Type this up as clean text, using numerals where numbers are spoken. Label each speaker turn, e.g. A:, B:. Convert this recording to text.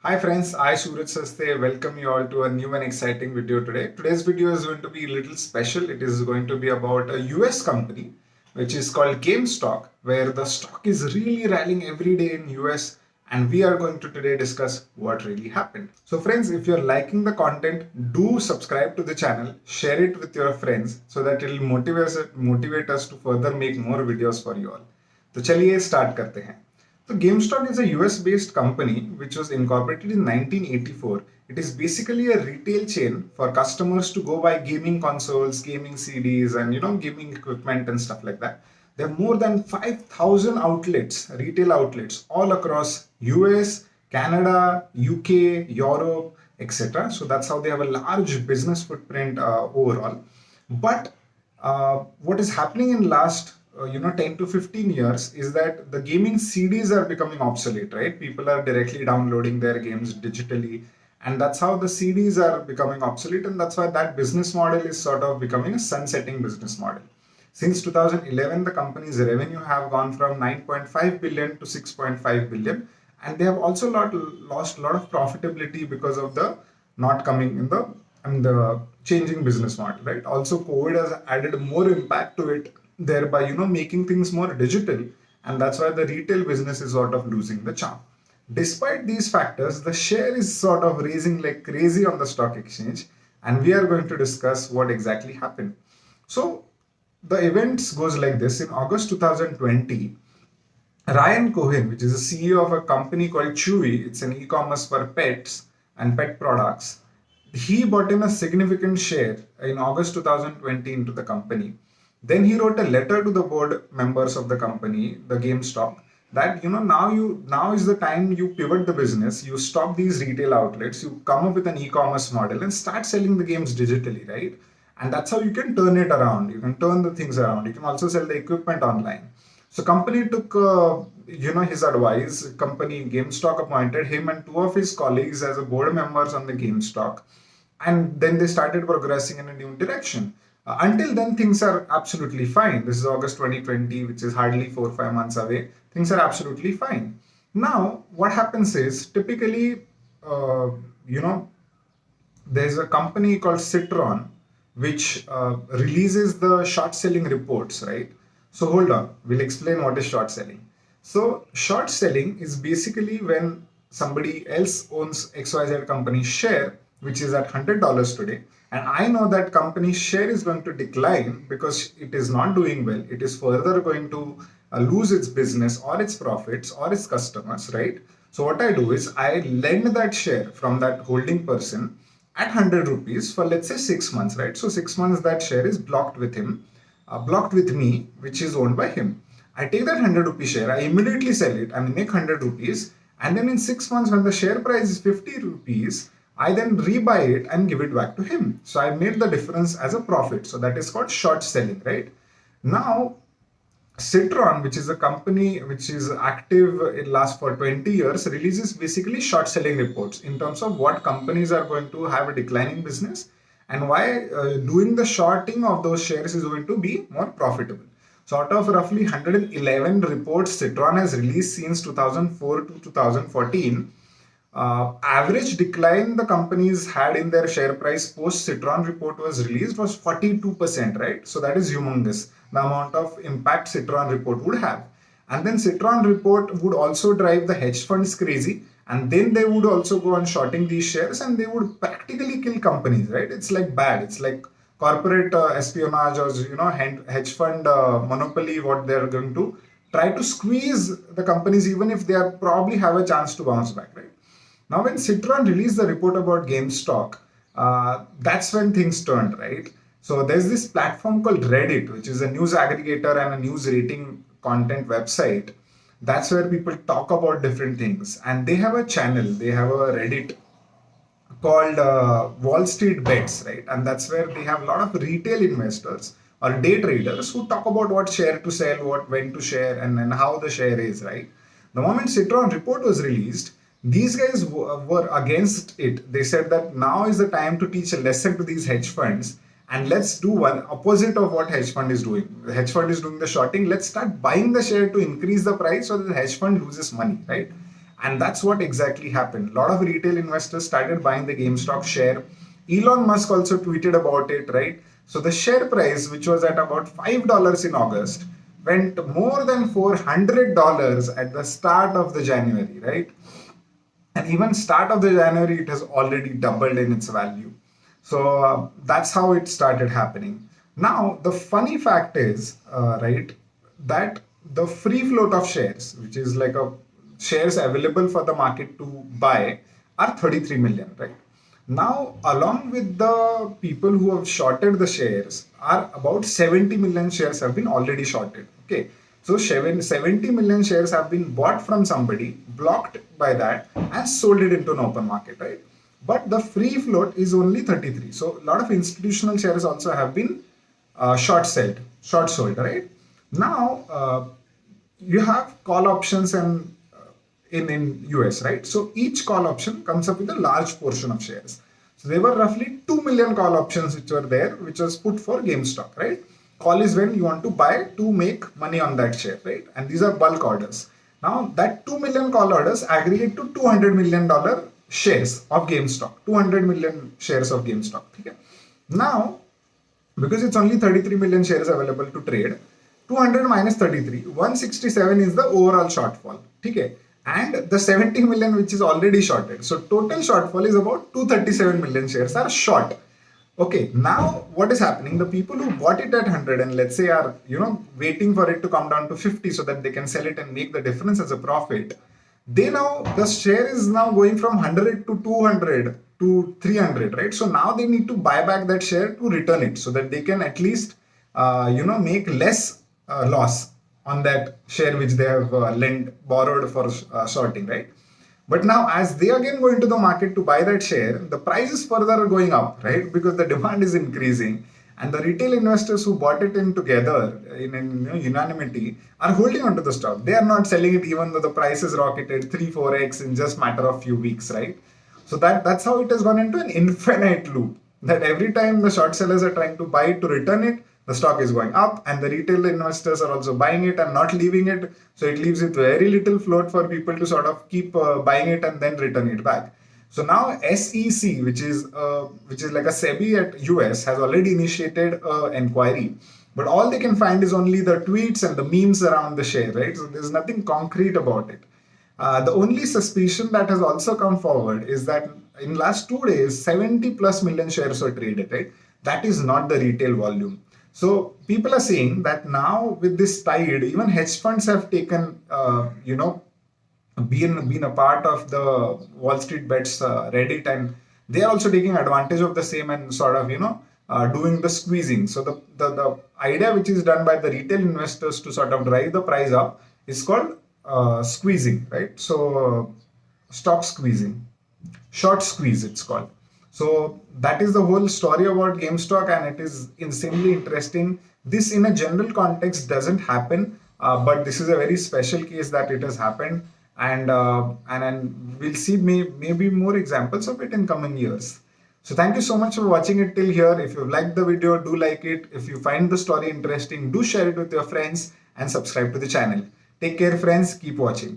A: Hi friends, I Suraj Saste welcome you all to a new and exciting video today. Today's video is going to be a little special. It is going to be about a US company which is called Gamestop, where the stock is really rallying every day in US, and we are going to today discuss what really happened. So friends, if you're liking the content, do subscribe to the channel, share it with your friends so that it will motivate us to further make more videos for you all. तो चलिए start करते हैं. So GameStop is a US-based company which was incorporated in 1984. It is basically a retail chain for customers to go buy gaming consoles, gaming CDs, and gaming equipment and stuff like that. There are more than 5,000 outlets, retail outlets, all across US, Canada, UK, Europe, etc. So that's how they have a large business footprint overall. But what is happening in last 10 to 15 years is that the gaming CDs are becoming obsolete, right? People are directly downloading their games digitally, and that's how the CDs are becoming obsolete, and that's why that business model is sort of becoming a sunsetting business model. Since 2011, the company's revenue have gone from 9.5 billion to 6.5 billion, and they have also lost a lot of profitability because of the not coming in the changing business model, right? Also, COVID has added more impact to it, thereby making things more digital, and that's why the retail business is sort of losing the charm. Despite these factors, the share is sort of raising like crazy on the stock exchange, and we are going to discuss what exactly happened. So the events goes like this. In August 2020, Ryan Cohen, which is the CEO of a company called Chewy, it's an e-commerce for pets and pet products, he bought in a significant share in August 2020 into the company. Then he wrote a letter to the board members of the company, the GameStop, that now is the time you pivot the business, you stop these retail outlets, you come up with an e-commerce model and start selling the games digitally, right? And that's how you can turn it around. You can turn the things around. You can also sell the equipment online. So company took his advice. Company GameStop appointed him and two of his colleagues as a board members on the GameStop, and then they started progressing in a new direction. Until then, things are absolutely fine. This is August 2020, which is hardly 4 or 5 months away. Things are absolutely fine. Now, what happens is typically, uh, you know, there's a company called Citron which releases the short selling reports, right? So hold on, we'll explain what is short selling. So short selling is basically when somebody else owns XYZ company's share, which is at $100 today, and I know that company's share is going to decline because it is not doing well. It is further going to lose its business or its profits or its customers, right? So what I do is I lend that share from that holding person at 100 rupees for, let's say, 6 months, right? So 6 months that share is blocked with him, blocked with me, which is owned by him. I take that 100 rupee share, I immediately sell it and make 100 rupees, and then in 6 months when the share price is 50 rupees, I then rebuy it and give it back to him. So I made the difference as a profit. So that is called short selling, right? Now Citron, which is a company which is active in last for 20 years, releases basically short selling reports in terms of what companies are going to have a declining business and why doing the shorting of those shares is going to be more profitable. So out of roughly 111 reports Citron has released since 2004 to 2014, average decline the companies had in their share price post Citron report was released was 42%, right? So that is humongous, the amount of impact Citron report would have. And then Citron report would also drive the hedge funds crazy, and then they would also go on shorting these shares and they would practically kill companies, right? It's like bad. It's like corporate espionage or hedge fund monopoly. What they're going to try to squeeze the companies even if they are probably have a chance to bounce back, right? Now, when Citron released the report about GameStop, that's when things turned, right? So there's this platform called Reddit, which is a news aggregator and a news rating content website. That's where people talk about different things. And they have a channel, they have a Reddit called Wall Street Bets, right? And that's where they have a lot of retail investors or day traders who talk about what share to sell, what when to share, and then how the share is, right? The moment Citron report was released, these guys were against it. They said that now is the time to teach a lesson to these hedge funds, and let's do one opposite of what hedge fund is doing. The hedge fund is doing the shorting. Let's start buying the share to increase the price so that the hedge fund loses money, right? And that's what exactly happened. A lot of retail investors started buying the GameStop share. Elon Musk also tweeted about it, right? So the share price, which was at about $5 in August, went more than $400 at the start of the January, right? And even start of the January, it has already doubled in its value. So that's how it started happening. Now the funny fact is, right, that the free float of shares, which is like a shares available for the market to buy, are 33 million, right? Now, along with the people who have shorted the shares, are about 70 million shares have been already shorted. Okay, so 70 million shares have been bought from somebody, blocked by that, and sold it into an open market, right? But the free float is only 33. So a lot of institutional shares also have been short sold, right? Now you have call options and in US, right? So each call option comes up with a large portion of shares. So there were roughly 2 million call options which were there, which was put for GameStop, right? Call is when you want to buy to make money on that share, right? And these are bulk orders. Now that 2 million call orders aggregate to $200 million shares of GameStop, 200 million shares of GameStop. Okay? Now, because it's only 33 million shares available to trade, 200 minus 33, 167 is the overall shortfall. Okay? And the 70 million which is already shorted. So total shortfall is about 237 million shares are short. Okay, now what is happening? The people who bought it at 100 and let's say are, waiting for it to come down to 50 so that they can sell it and make the difference as a profit. The share is now going from 100 to 200 to 300, right? So now they need to buy back that share to return it so that they can at least, make less loss on that share which they have borrowed for shorting, right? But now, as they again go into the market to buy that share, the prices further are going up, right? Because the demand is increasing, and the retail investors who bought it in together in unanimity are holding onto the stock. They are not selling it even though the price is rocketed 3-4x in just matter of few weeks, right? So that's how it has gone into an infinite loop. That every time the short sellers are trying to buy it to return it, the stock is going up, and the retail investors are also buying it and not leaving it. So it leaves it very little float for people to sort of keep buying it and then return it back. So now SEC, which is like a SEBI at US, has already initiated an inquiry. But all they can find is only the tweets and the memes around the share, right? So there's nothing concrete about it. The only suspicion that has also come forward is that in last 2 days, 70 plus million shares were traded, right? That is not the retail volume. So people are saying that now with this tide, even hedge funds have taken, been a part of the Wall Street Bets Reddit, and they are also taking advantage of the same and sort of, doing the squeezing. So the idea which is done by the retail investors to sort of drive the price up is called squeezing, right? So stock squeezing, short squeeze it's called. So that is the whole story about GameStop, and it is insanely interesting. This in a general context doesn't happen, but this is a very special case that it has happened, and we'll see maybe more examples of it in coming years. So thank you so much for watching it till here. If you liked the video, do like it. If you find the story interesting, do share it with your friends and subscribe to the channel. Take care, friends. Keep watching.